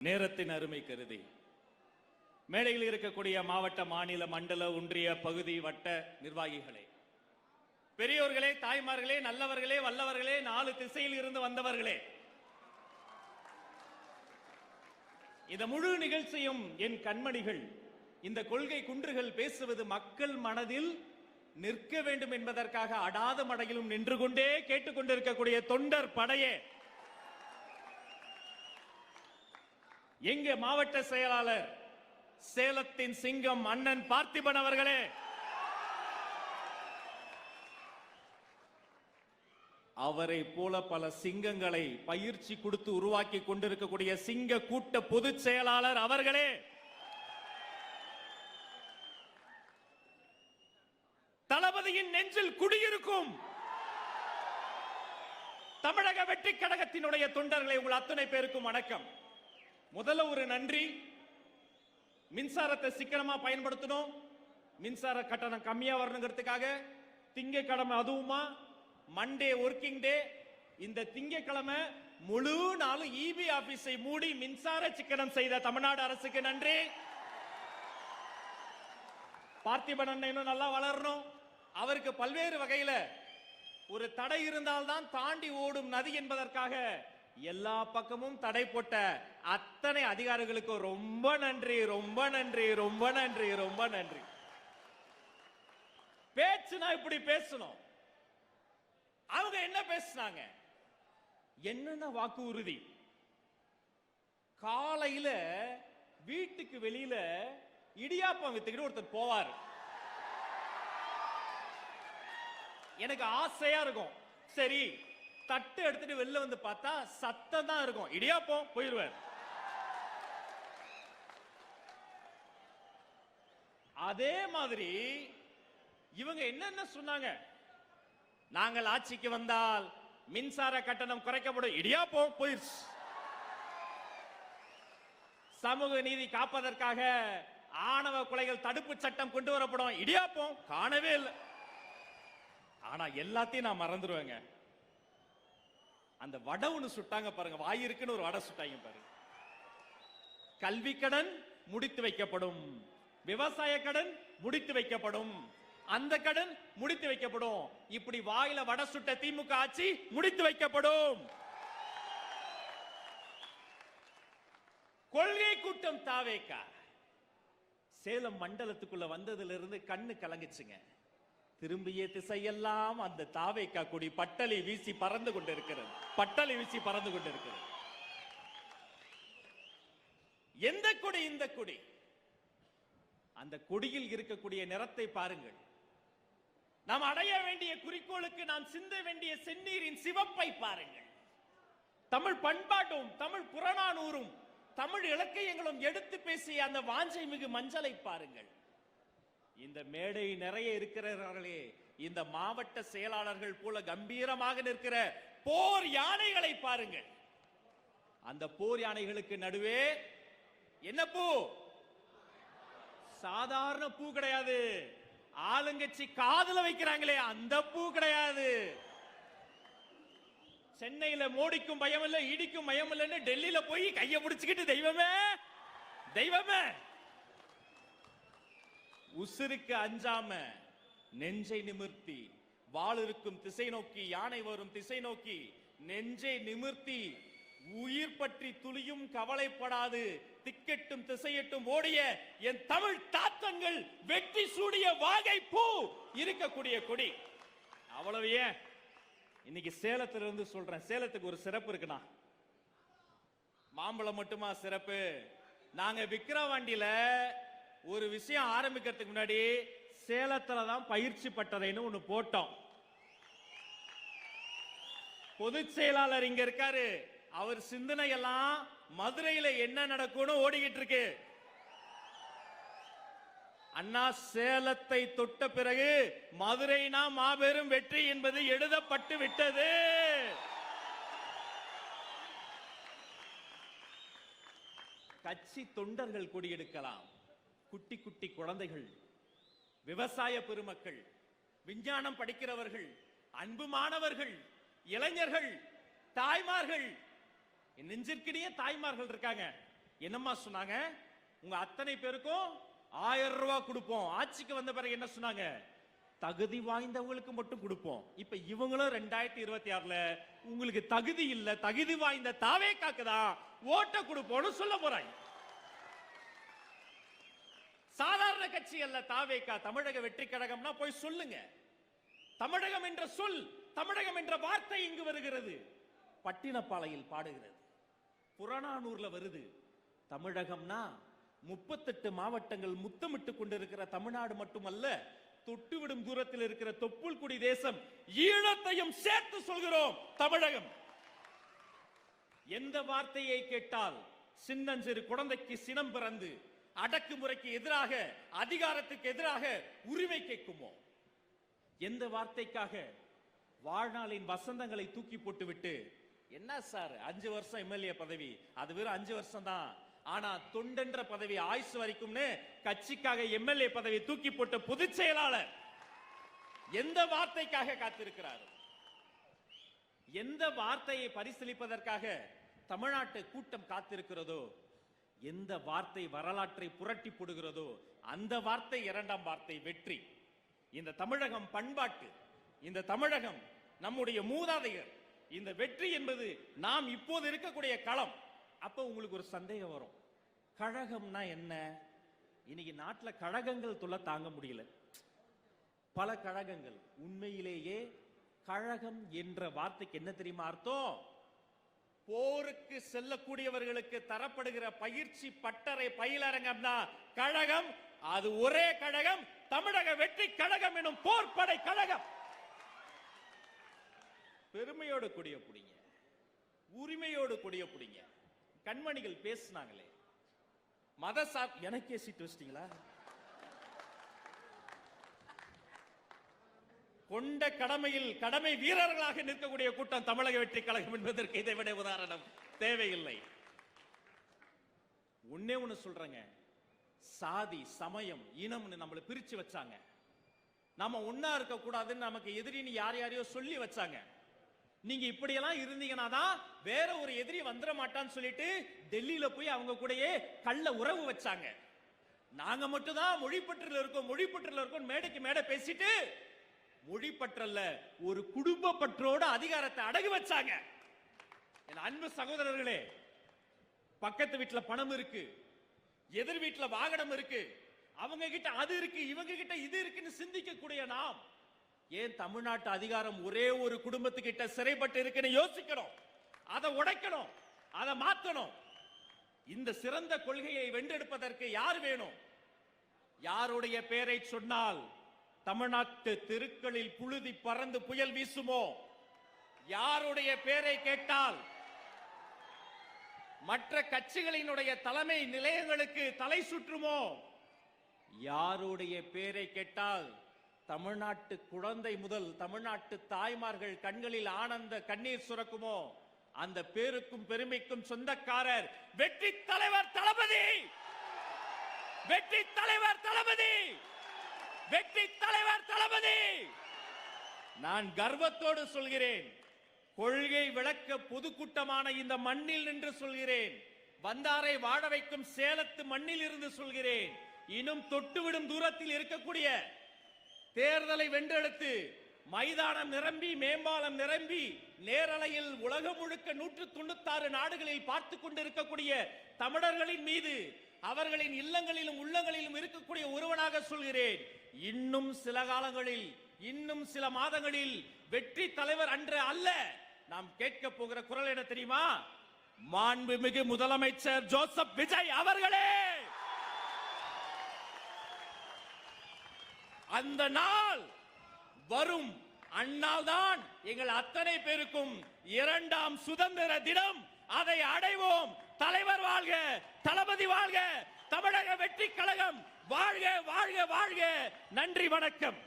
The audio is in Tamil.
நேரத்தின் அருமை கருதி மேடையில் இருக்கக்கூடிய மாவட்ட, மாநில, மண்டல, ஒன்றிய, பகுதி, வட்ட நிர்வாகிகளே, பெரியோர்களே, தாய்மார்களே, நல்லவர்களே, வல்லவர்களே, 4 திசையில் இருந்து வந்தவர்களே, இந்த முழு நிகழ்ச்சியும் என் கண்மணிகள். இந்த கொள்கை குன்றுகள் பேசுவது மக்கள் மனதில் நிற்க வேண்டும் என்பதற்காக அடாத மடையிலும் நின்று கொண்டே கேட்டுக்கொண்டிருக்கக்கூடிய தொண்டர் படையே, எங்க மாவட்ட செயலாளர் சேலத்தின் சிங்கம் அண்ணன் பார்த்திபன் அவர்களே, அவரை போல பல சிங்கங்களை பயிற்சி கொடுத்து உருவாக்கி கொண்டிருக்கக்கூடிய சிங்க கூட்ட பொதுச் செயலாளர் அவர்களே, தளபதியின் நெஞ்சில் குடியிருக்கும் தமிழக வெற்றி கழகத்தினுடைய தொண்டர்களை, உங்கள் அத்தனை பேருக்கும் வணக்கம். முதல்ல ஒரு நன்றி. மின்சாரத்தை சிக்கனமா பயன்படுத்தணும், மின்சார கட்டணம் கம்மியா வரணுங்கிறதுக்காக திங்கட்கிழமை, அதுவுமா மண்டே ஒர்க்கிங் டே, இந்த திங்கட்கிழமை முழு நாளும் இபி ஆபீஸை மூடி மின்சார சிக்கனம் செய்த தமிழ்நாடு அரசுக்கு நன்றி. பார்த்திபன் அண்ணன் இன்னும் நல்லா வளரணும். அவருக்கு பல்வேறு வகையில ஒரு தடை இருந்தால்தான் தாண்டி ஓடும் நதி என்பதற்காக எல்லா பக்கமும் தடை போட்ட அத்தனை அதிகாரிகளுக்கு ரொம்ப நன்றி, ரொம்ப நன்றி, ரொம்ப நன்றி, ரொம்ப நன்றி. பேச்சுனா இப்படி பேசணும். அவங்க என்ன பேசினாங்க, என்னென்ன வாக்கு உறுதி. காலையில வீட்டுக்கு வெளியில இடியாப்பம் வித்துக்கிட்டு ஒருத்தர் போவார். எனக்கு ஆசையா இருக்கும், சரி தட்டு எடுத்துட்டு வெளில வந்து பார்த்தா சத்தம் தான் இருக்கும், இடியாப்பம் போயிருவார். அதே மாதிரி இவங்க என்னென்ன சொன்னாங்க, நாங்கள் ஆட்சிக்கு வந்தால் மின்சார கட்டணம் குறைக்கப்படும், இடியாப்பம் போயிருச்சு. சமூக நீதி காப்பதற்காக ஆணவ கொலைகள் தடுப்பு சட்டம் கொண்டு வரப்படும், இடியாப்பம் காணவே இல்லை. ஆனா எல்லாத்தையும் நான் மறந்துடுவேங்க. அந்த வடை ஒண்ணு சுட்டாங்க பாருங்க, வாயிருக்குன்னு ஒரு வடை சுட்டாங்க பாருங்க. கல்வி கடன் முடித்து வைக்கப்படும், விவசாய கடன் முடித்து வைக்கப்படும், அந்த கடன் முடித்து வைக்கப்படும். இப்படி வாயில வடை சுட்ட திமுக ஆட்சி முடித்து வைக்கப்படும். கொள்கை கூட்டம் தாவேகா சேலம் மண்டலத்துக்குள்ள வந்ததிலிருந்து கண்ணு கலங்குச்சுங்க. திரும்பிய திசையெல்லாம் அந்த தாவேகா கொடி பட்டலை வீசி பறந்து கொண்டிருக்கிறது, பட்டலை வீசி பறந்து கொண்டிருக்கிறது. எந்த கொடி இந்த கொடி? அந்த கொடியில் இருக்கக்கூடிய நிறத்தை பாருங்கள். நாம் அடைய வேண்டிய குறிக்கோளுக்கு நாம் சிந்த வேண்டிய செந்நீரின் சிவப்பை பாருங்கள். தமிழ் பண்பாட்டும் தமிழ் புறநானூறும் தமிழ் இலக்கியங்களும் எடுத்து பேசிய அந்த வாஞ்சை மிகு மஞ்சளை பாருங்கள். இந்த மேடை நிறைய இருக்கிறார்களே, இந்த மாவட்ட செயலாளர்கள் போல கம்பீரமாக நிற்கிற போர் யானைகளை பாருங்கள். அந்த போர் யானைகளுக்கு நடுவே என்ன பூ? சாதாரண பூ கிடையாது. ஆளுங்கட்சி காதுல வைக்கிறாங்களே அந்த பூ கிடையாது. சென்னையில மோடிக்கும் பயம் இல்ல, இடிக்கும் பயம் இல்லன்னு டெல்லியில போய் கைய பிடிச்சுக்கிட்டு தெய்வமே தெய்வமே உசிருக்கு அஞ்சாம நெஞ்சை நிமிர்த்தி, வாள் இருக்கும் திசை நோக்கி, யானை வரும் திசை நோக்கி நெஞ்சை நிமிர்த்தி, உயிர் பற்றி துளியும் கவலைப்படாது திக்கெட்டும் திசையட்டும் ஓடிய என் தமிழ் தாத்தன்கள் வெற்றி சூடிய வாகை பூ இருக்கக்கூடிய கொடி. அவ்வளவு ஏன், இன்னைக்கு சேலத்துல இருந்து சொல்றேன், சேலத்துக்கு ஒரு சிறப்பு இருக்குண்ணா. மாம்பழம் மட்டுமா சிறப்பு? நாங்க விக்கிரவாண்டியில ஒரு விஷயம் ஆரம்பிக்கிறதுக்கு முன்னாடி சேலத்துல தான் பயிற்சி பட்டறைன்னு ஒண்ணு போட்டோம். பொதுச் செயலாளர் இங்க இருக்காரு, அவர் சிந்தனை எல்லாம் மதுரையில என்ன நடக்கும்னு ஓடிக்கிட்டு இருக்கு. அண்ணா சேலத்தை தொட்ட பிறகு மதுரைனா மாபெரும் வெற்றி என்பது எழுதப்பட்டு விட்டது. கட்சி தொண்டர்கள் கொடியெடுக்கலாம், குட்டி குட்டி குழந்தைகள், விவசாய பெருமக்கள், விஞ்ஞானம் படிக்கிறவர்கள், அன்பு மாணவர்கள், இளைஞர்கள், தாய்மார்கள், நெஞ்சிற்கிடையே தாய்மார்கள் இருக்காங்க. என்னம்மா சொன்னாங்க? உங்க அத்தனை பேருக்கும் 1000 ரூபாய் கொடுப்போம். ஆட்சிக்கு வந்த பிறகு என்ன சொன்னாங்க? தகுதி வாய்ந்தவங்களுக்கு மட்டும் கொடுப்போம். இப்ப இவங்களும் 2026ல உங்களுக்கு தகுதி இல்ல, தகுதி வாய்ந்த தாவேக்காக்கு தான் ஓட்ட கொடுப்போம்னு சொல்ல போறாங்க. சாதாரண கட்சி அல்ல தாவேக்கா. தமிழக வெற்றி கழகம்னா போய் சொல்லுங்க. தமிழகம் என்ற சொல், தமிழகம் என்ற வார்த்தை இங்கு வருகிறது. பட்டினப்பாளையில் பாடுகிறது, புறநானூர்ல வருது. தமிழகம்னா 38 மாவட்டங்கள் முத்தமிட்டு கொண்டிருக்கிற தமிழ்நாடு மட்டுமல்ல, தொட்டுவிடும் தூரத்தில் இருக்கிற தொப்புள்குடி தேசம் ஈழத்தையும் சேர்த்து சொல்கிறோம் தமிழகம். எந்த வார்த்தையை கேட்டால் சின்னஞ்சிறு குழந்தைக்கு சினம் பிறந்து அடக்குமுறைக்கு எதிராக, அதிகாரத்துக்கு எதிராக உரிமை கேட்குமோ? எந்த வார்த்தைக்காக வாழ்நாளின் வசந்தங்களை தூக்கி போட்டுவிட்டு, என்ன சார் 5 வருஷம் எம்எல்ஏ பதவி, அது வெறும் 5 வருஷம் தான், ஆனா தொண்டென்ற பதவி ஆயுசு வரைக்கும்னு கட்சிக்காக எம்எல்ஏ பதவி தூக்கி போட்ட பொதுச் செயலாளர் எந்த வார்த்தைக்காக காத்திருக்கிறார்? எந்த வார்த்தையை பரிசீலிப்பதற்காக தமிழ்நாட்டு கூட்டம் காத்திருக்கிறதோ, எந்த வார்த்தை வரலாற்றை புரட்டி போடுகிறதோ அந்த வார்த்தை 2ஆம் வார்த்தை வெற்றி. இந்த தமிழகம் பண்பாட்டு, இந்த தமிழகம் நம்முடைய மூதாதையர். இந்த வெற்றி என்பது நாம் இப்போது இருக்கக்கூடிய களம். அப்ப உங்களுக்கு ஒரு சந்தேகம் வரும், கழகம்னா என்ன? இன்னைக்கு நாட்டில் கழகங்கள் தொல்லை தாங்க முடியல, பல கழகங்கள். உண்மையிலேயே கழகம் என்ற வார்த்தைக்கு என்ன தெரியுமா அர்த்தம்? போருக்கு செல்லக்கூடியவர்களுக்கு தரப்படுகிற பயிற்சி பட்டறை பயிலரங்கம் தான் கழகம். அது ஒரே கழகம், தமிழக வெற்றி கழகம் எனும் போர்படை கழகம். பெருமையோடு கொடிய புடிங்க, உரிமையோடு கொடிய புடிங்க. கண்மணிகள் பேசினாங்களே, மதசார் எனக்கே சீட்டு வச்சிட்டீங்களா? கொண்ட கடமையில் கடமை வீரர்களாக நிற்கக்கூடிய கூட்டம் தமிழக வெற்றி கழகம் என்பதற்கு இதைவிட உதாரணம் தேவையில்லை. ஒன்னே ஒண்ணு சொல்றேங்க, சாதி சமயம் இனம்னு நம்மளை பிரிச்சு வச்சாங்க. நாம ஒன்னா இருக்க கூடாதுன்னு நமக்கு எதிரின்னு யாரையோ சொல்லி வச்சாங்க. நீங்க இப்படியெல்லாம் இருந்தீங்கன்னா தான் வேற ஒரு எதிரி வந்துட மாட்டான்னு சொல்லிட்டு டெல்லியில போய் அவங்க கூடயே கள்ள உறவு வச்சாங்க. நாங்க மட்டும் தான் மொழிப்பற்றில் இருக்கோம், மொழிப்பற்றில் இருக்கோம் மேடைக்கு மேடை பேசிட்டு மொழிப்பற்றல்ல ஒரு குடும்ப பற்றோட அதிகாரத்தை அடகு வச்சாங்க. என் அன்பு சகோதரர்களே, பக்கத்து வீட்டுல பணம் இருக்கு, எதிர் வீட்டுல வாகனம் இருக்கு, அவங்க கிட்ட அது இருக்கு, இவங்க கிட்ட இது இருக்குன்னு சிந்திக்க கூடிய நாம் ஏன் தமிழ்நாட்டு அதிகாரம் ஒரே ஒரு குடும்பத்துக்கிட்ட சிறைப்பட்டு இருக்குன்னு யோசிக்கணும். அதை உடைக்கணும், அதை மாத்தணும். இந்த சிறந்த கொள்கையை வென்றெடுப்பதற்கு யார் வேணும்? யாருடைய பெயரை சொன்னால் தமிழ்நாட்டு தெருக்களில் புழுதி பறந்து புயல் வீசுமோ? யாருடைய பெயரை கேட்டால் மற்ற கட்சிகளினுடைய தலைமை நிலையங்களுக்கு தலை சுற்றுமோ? யாருடைய பெயரை கேட்டால் தமிழ்நாட்டு குழந்தை முதல் தமிழ்நாட்டு தாய்மார்கள் கண்களில் ஆனந்த கண்ணீர் சுரக்குமோ? அந்த பேருக்கும் பெருமைக்கும் சொந்தக்காரர் வெற்றி தலைவர் தளபதி, வெற்றி தலைவர் தளபதி, வெற்றி தலைவர் தளபதி. நான் கர்வத்தோடு சொல்கிறேன், கொள்கை விளக்க பொதுக்கூட்டமான இந்த மண்ணில் நின்று சொல்கிறேன், வந்தாரை வாழ வைக்கும் சேலத்து மண்ணில் இருந்து சொல்கிறேன், இன்னும் தொட்டுவிடும் தூரத்தில் இருக்கக்கூடிய தேர்தலை வென்றெடுத்து மைதானம் நிரம்பி மேம்பாலம் நிரம்பி நேரலையில் உலகம் முழுக்க 196 நாடுகளில் பார்த்து கொண்டிருக்கக்கூடிய தமிழர்களின் மீது, அவர்களின் இல்லங்களிலும் உள்ளங்களிலும் இருக்கக்கூடிய ஒருவனாக சொல்கிறேன், இன்னும் சில காலங்களில், இன்னும் சில மாதங்களில் வெற்றி தலைவர் அன்று அல்ல நாம் கேட்க போகிற குரல் என்ன தெரியுமா? மாண்புமிகு முதலமைச்சர் ஜோசப் விஜய் அவர்களே. அந்த நாள் வரும், அந்நாள்தான் எங்கள் அத்தனை பேருக்கும் 2ஆம் சுதந்திர தினம். அதை அடைவோம். தலைவர் வாழ்க, தளபதி வாழ்க, தமிழக வெற்றி கழகம் வாழ்க வாழ்க வாழ்க. நன்றி, வணக்கம்.